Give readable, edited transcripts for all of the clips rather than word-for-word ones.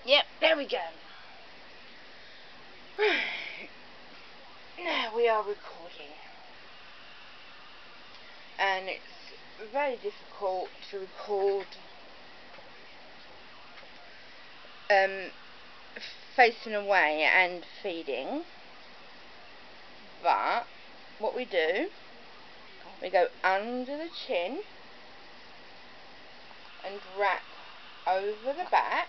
Yep, there we go. Now we are recording. And it's very difficult to record facing away and feeding. But what we do, we go under the chin and wrap over the back,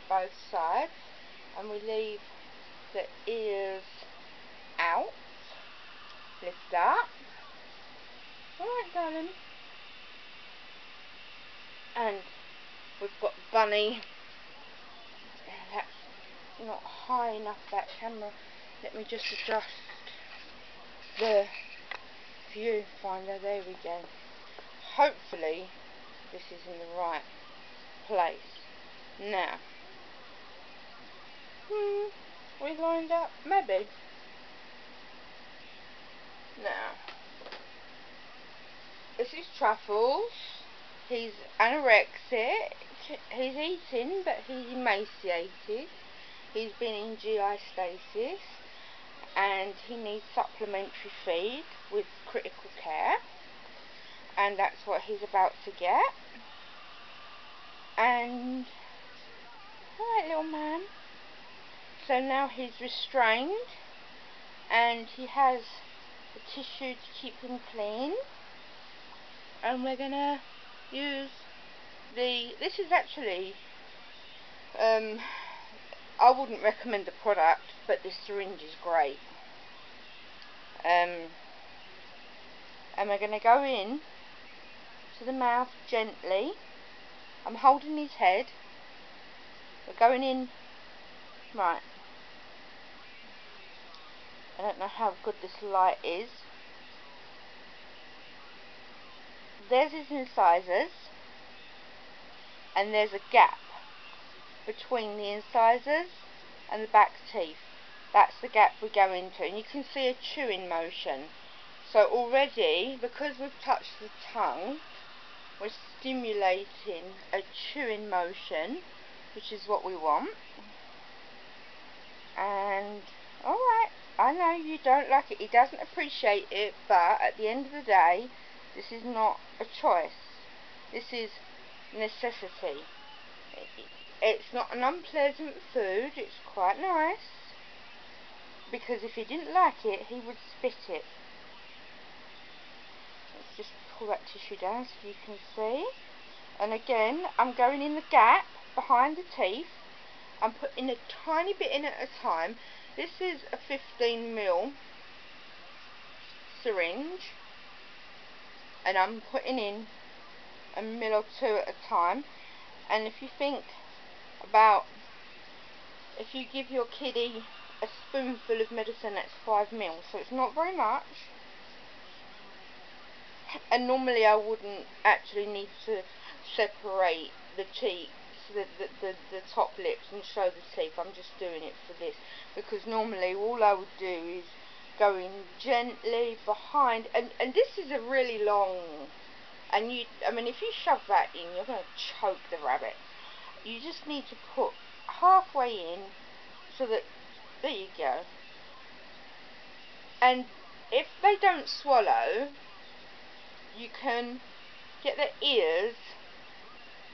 both sides, and we leave the ears out. Lift up. Alright, darling. And we've got Bunny. That's not high enough, that camera. Let me just adjust the viewfinder. There we go. Hopefully this is in the right place. Now, we lined up? Maybe. Now, this is Truffles. He's anorexic. He's eating, but he's emaciated. He's been in GI stasis, and he needs supplementary feed with critical care, and that's what he's about to get. And alright, little man. So now he's restrained, and he has a tissue to keep him clean, and we're gonna use this is actually I wouldn't recommend the product, but this syringe is great. And we're going to go in to the mouth gently. I'm holding his head. We're going in. Right. I don't know how good this light is. There's his incisors, and there's a gap between the incisors and the back teeth. That's the gap we go into, and you can see a chewing motion. So already, because we've touched the tongue, we're stimulating a chewing motion, which is what we want. And alright, I know you don't like it, he doesn't appreciate it, but at the end of the day, this is not a choice. This is necessity. It's not an unpleasant food, it's quite nice, because if he didn't like it, he would spit it. Let's just pull that tissue down so you can see. And again, I'm going in the gap behind the teeth. I'm putting a tiny bit in at a time. This is a 15mm syringe, and I'm putting in a mil or two at a time. And if you think about, if you give your kiddie a spoonful of medicine, that's 5ml, so it's not very much. And normally I wouldn't actually need to separate the cheeks, the top lips, and show the teeth. I'm just doing it for this, because normally all I would do is go in gently behind, and this is a really long, and I mean, if you shove that in, you're going to choke the rabbit. You just need to put halfway in, so that, there you go. And if they don't swallow, you can get their ears.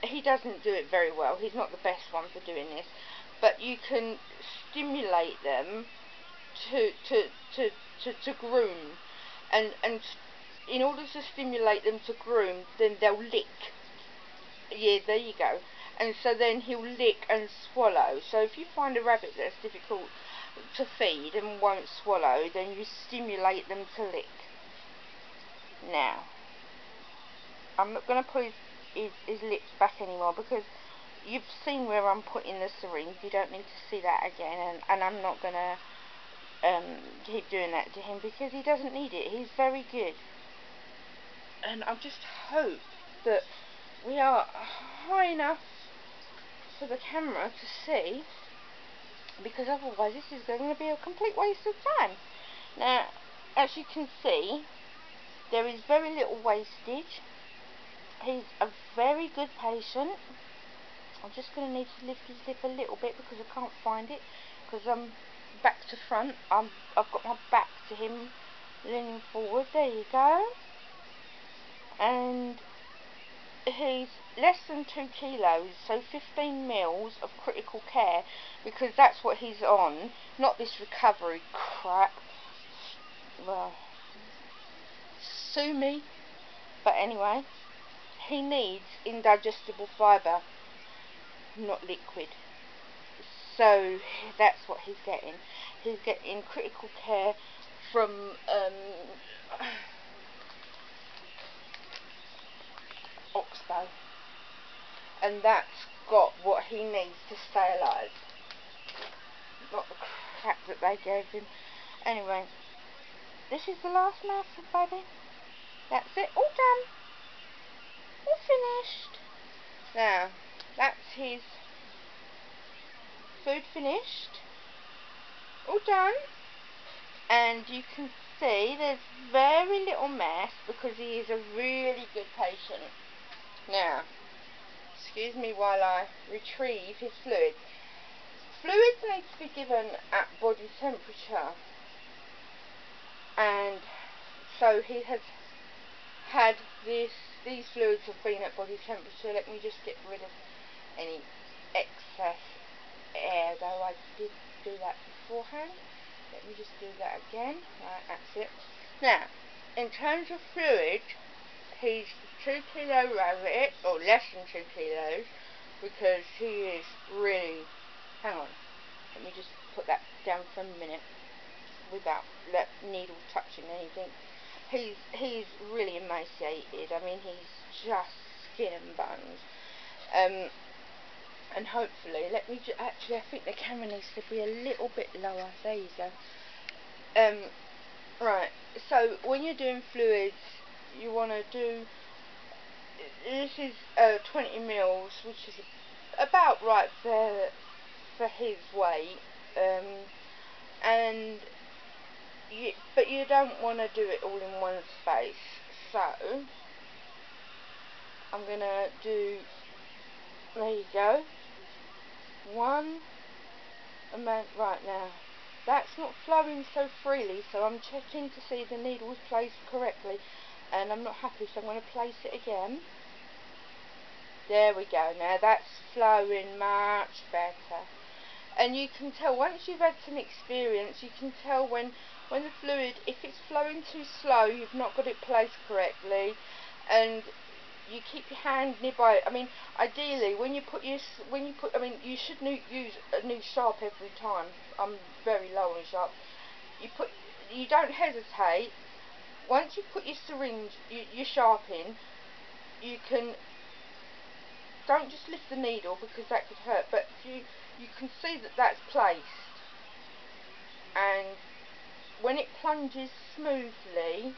He doesn't do it very well, he's not the best one for doing this, but you can stimulate them to groom, and in order to stimulate them to groom, then they'll lick. Yeah, there you go. And so then he'll lick and swallow. So if you find a rabbit that's difficult to feed and won't swallow, then you stimulate them to lick. Now, I'm not going to put his lips back anymore, because you've seen where I'm putting the syringe. You don't need to see that again, and I'm not going to keep doing that to him, because he doesn't need it. He's very good. And I just hope that we are high enough for the camera to see, because otherwise this is going to be a complete waste of time. Now, as you can see, there is very little wastage. He's a very good patient. I'm just going to need to lift his lip a little bit because I can't find it, because I'm back to front. I've got my back to him, leaning forward. There you go. And he's less than 2 kilos, so 15 mils of critical care, because that's what he's on, not this recovery crap. Well, sue me. But anyway, he needs indigestible fibre, not liquid. So that's what he's getting. He's getting critical care from Oxbow, and that's got what he needs to stay alive, not the crap that they gave him. Anyway, this is the last mouthful, baby. That's it, all done, all finished. Now, that's his food finished, all done, and you can see there's very little mess because he is a really good patient. Now, excuse me while I retrieve his fluids. Fluids need to be given at body temperature, and so he has had these fluids have been at body temperature. Let me just get rid of any excess air, though I did do that beforehand. Let me just do that again. Right, that's it. Now, in terms of fluid, he's 2 kilo rabbit, or less than 2 kilos, because he is really, hang on, let me just put that down for a minute without that needle touching anything. He's really emaciated. I mean, he's just skin and bones. And hopefully, let me actually, I think the camera needs to be a little bit lower. There you go. Right, so when you're doing fluids, you want to do, this is 20 mils, which is about right for his weight, and but you don't want to do it all in one space. So I'm gonna do, there you go, one amount. Right, now that's not flowing so freely, so I'm checking to see the needle is placed correctly, and I'm not happy, so I'm going to place it again. There we go. Now that's flowing much better, and you can tell once you've had some experience, you can tell when the fluid, if it's flowing too slow, you've not got it placed correctly, and you keep your hand nearby. I mean, ideally, when you put, I mean, you should use a new sharp every time. I'm very low on sharp. You don't hesitate. Once you put your syringe, your sharp in, you can, don't just lift the needle because that could hurt, but you can see that that's placed, and when it plunges smoothly,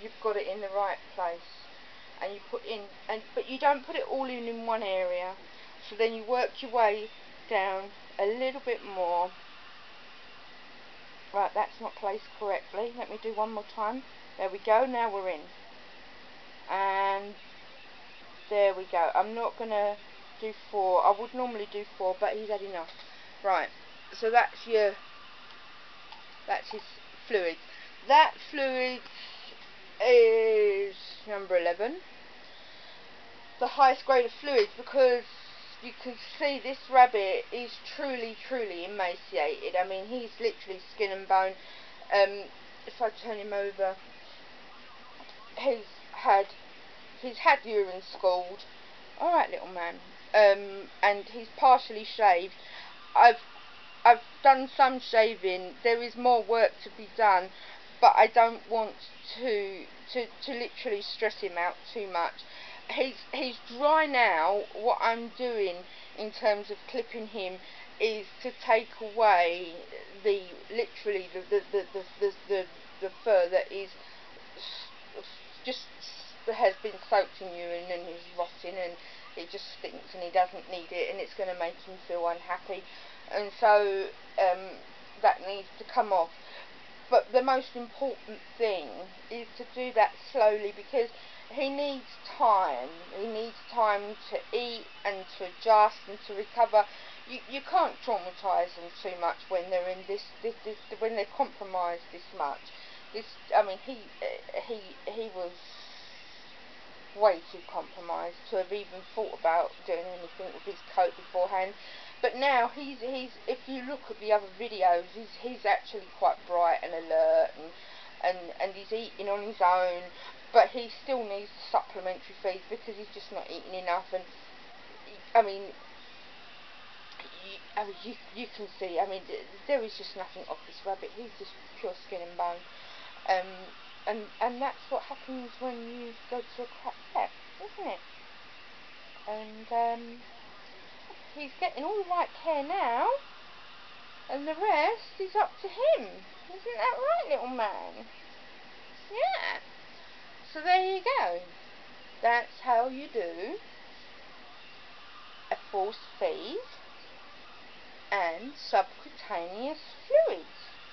you've got it in the right place. And you put in, but you don't put it all in one area, so then you work your way down a little bit more. Right, that's not placed correctly. Let me do one more time. There we go. Now we're in, and there we go. I'm not gonna do 4. I would normally do 4, but he's had enough. Right, so that's his fluid. That fluid is number 11, the highest grade of fluids, because you can see this rabbit is truly emaciated. I mean, he's literally skin and bone. If I turn him over, he's had urine scald. Alright, little man. And he's partially shaved. I've done some shaving. There is more work to be done, but I don't want to literally stress him out too much. He's dry now. What I'm doing in terms of clipping him is to take away the fur that is just has been soaked in urine and is rotting, and it just stinks, and he doesn't need it, and it's going to make him feel unhappy, and so that needs to come off. But the most important thing is to do that slowly, because he needs time. He needs time to eat and to adjust and to recover. You can't traumatise them too much when they're in this when they're compromised this much. I mean, he was way too compromised to have even thought about doing anything with his coat beforehand. But now he's if you look at the other videos, he's actually quite bright and alert, and he's eating on his own, but he still needs supplementary feeds because he's just not eating enough. And I mean, you can see, I mean, there is just nothing off this rabbit. He's just pure skin and bone. And that's what happens when you go to a crap vet, isn't it? And he's getting all the right care now, and the rest is up to him. Isn't that right, little man? Yeah. So there you go. That's how you do a force feed and subcutaneous fluids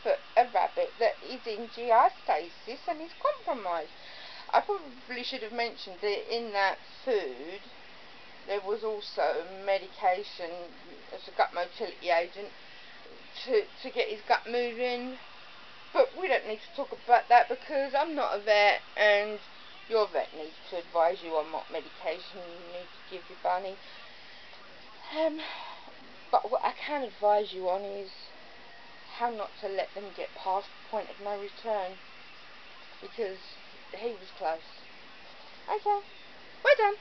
for a rabbit that is in GI stasis and is compromised. I probably should have mentioned that in that food there was also medication as a gut motility agent to get his gut moving, but we don't need to talk about that because I'm not a vet, and your vet needs to advise you on what medication you need to give your bunny. But what I can advise you on is how not to let them get past the point of no return, because he was close. Okay, we're done.